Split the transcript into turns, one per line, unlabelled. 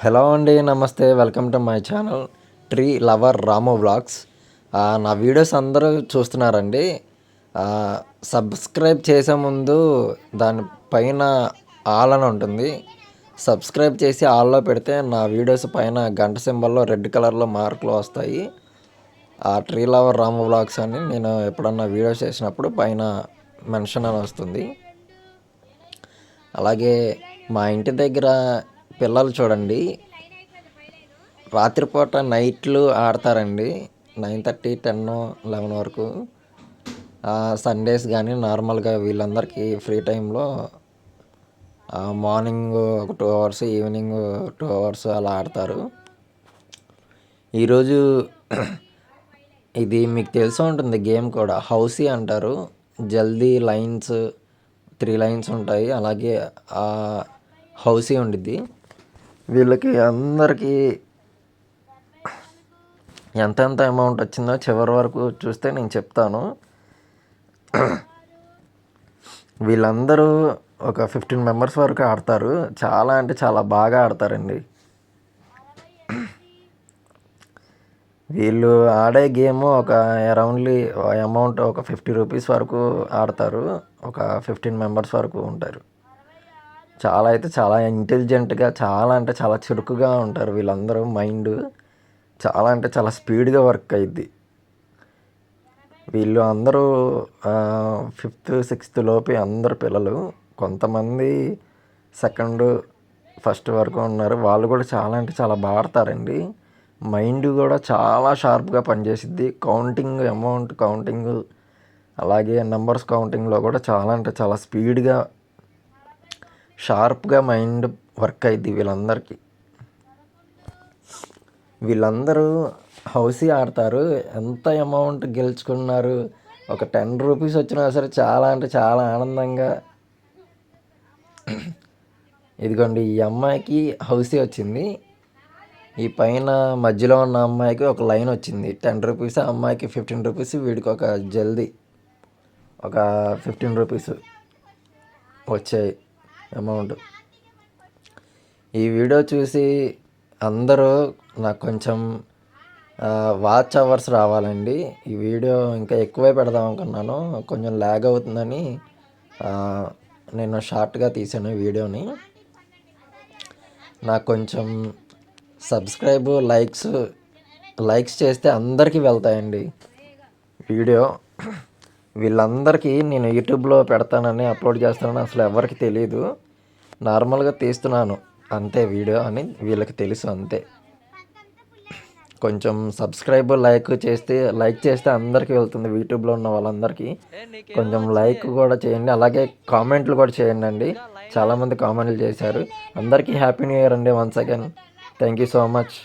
Hello అండి, నమస్తే. Welcome to my channel tree lover Ramu vlogs. నా వీడియోస్ అందరూ చూస్తున్నారండి. సబ్స్క్రైబ్ చేసే ముందు దానిపైన ఆల్ అని ఉంటుంది. సబ్స్క్రైబ్ చేసి ఆల్లో పెడితే నా వీడియోస్ పైన గంట సింబల్లో రెడ్ కలర్లో మార్కులు వస్తాయి. ట్రీ లవర్ రాము వ్లాగ్స్ అని నేను ఎప్పుడన్నా వీడియోస్ చేసినప్పుడు పైన మెన్షన్ అని వస్తుంది. అలాగే మా ఇంటి దగ్గర పిల్లలు చూడండి, రాత్రిపూట నైట్లు ఆడతారండి. 9:30, 10, 11 వరకు. సండేస్ కానీ నార్మల్గా వీళ్ళందరికీ ఫ్రీ టైంలో మార్నింగ్ ఒక 2 అవర్స్, ఈవినింగ్ 2 అవర్స్ అలా ఆడతారు. ఈరోజు ఇది మీకు తెలిసి ఉంటుంది, గేమ్ కూడా హౌసీ అంటారు. జల్దీ లైన్స్ 3 లైన్స్ ఉంటాయి. అలాగే హౌసీ ఉండిద్ది. వీళ్ళకి అందరికీ ఎంతెంత అమౌంట్ వచ్చిందో చివరి వరకు చూస్తే నేను చెప్తాను. వీళ్ళందరూ ఒక 15 మెంబర్స్ వరకు ఆడతారు. చాలా అంటే చాలా బాగా ఆడతారండి. వీళ్ళు ఆడే గేమ్ ఒక అరౌండ్లీ అమౌంట్ ఒక 50 రూపీస్ వరకు ఆడతారు. ఒక 15 మెంబర్స్ వరకు ఉంటారు. చాలా అయితే చాలా ఇంటెలిజెంట్గా, చాలా అంటే చాలా చురుకుగా ఉంటారు వీళ్ళందరూ. మైండ్ చాలా అంటే చాలా స్పీడ్గా వర్క్ అయ్యిద్ది. వీళ్ళు అందరూ 5th, 6th లోపే అందరు పిల్లలు. కొంతమంది 2nd, 1st వరకు ఉన్నారు. వాళ్ళు కూడా చాలా అంటే చాలా బాగా ఆడతారండి. మైండ్ కూడా చాలా షార్ప్గా పనిచేసిద్ది. కౌంటింగ్, అమౌంట్ కౌంటింగ్, అలాగే నెంబర్స్ కౌంటింగ్లో కూడా చాలా అంటే చాలా స్పీడ్గా, షార్ప్గా మైండ్ వర్క్ అయ్యిద్ది వీళ్ళందరికీ. వీళ్ళందరూ హౌసీ ఆడతారు. ఎంత అమౌంట్ గెలుచుకున్నారు, ఒక 10 రూపీస్ వచ్చినా సరే చాలా అంటే చాలా ఆనందంగా. ఇదిగోండి, ఈ అమ్మాయికి హౌసీ వచ్చింది. ఈ పైన మధ్యలో ఉన్న అమ్మాయికి ఒక లైన్ వచ్చింది 10 రూపీస్. ఆ అమ్మాయికి 15 రూపీస్, వీడికి ఒక జల్దీ ఒక 15 రూపీస్ వచ్చాయి అమౌంట్. ఈ వీడియో చూసి అందరూ నాకు కొంచెం వాచ్ అవర్స్ రావాలండి. ఈ వీడియో ఇంకా ఎక్కువే పెడదాం అనుకున్నాను, కొంచెం ల్యాగ్ అవుతుందని నేను షార్ట్గా తీసాను వీడియోని. నాకు కొంచెం సబ్స్క్రైబ్, లైక్స్ చేస్తే అందరికీ వెళ్తాయండి వీడియో. వీళ్ళందరికీ నేను యూట్యూబ్లో పెడతానని, అప్లోడ్ చేస్తానని అసలు ఎవరికి తెలియదు. నార్మల్గా తీస్తున్నాను అంతే వీడియో అని వీళ్ళకి తెలుసు అంతే. కొంచెం సబ్స్క్రైబ్, లైక్ చేస్తే అందరికీ వెళ్తుంది. యూట్యూబ్లో ఉన్న వాళ్ళందరికీ కొంచెం లైక్ కూడా చేయండి. అలాగే కామెంట్లు కూడా చేయండి అండి. చాలామంది కామెంట్లు చేశారు. అందరికీ హ్యాపీ న్యూ ఇయర్ అండి. Once again thank you so much.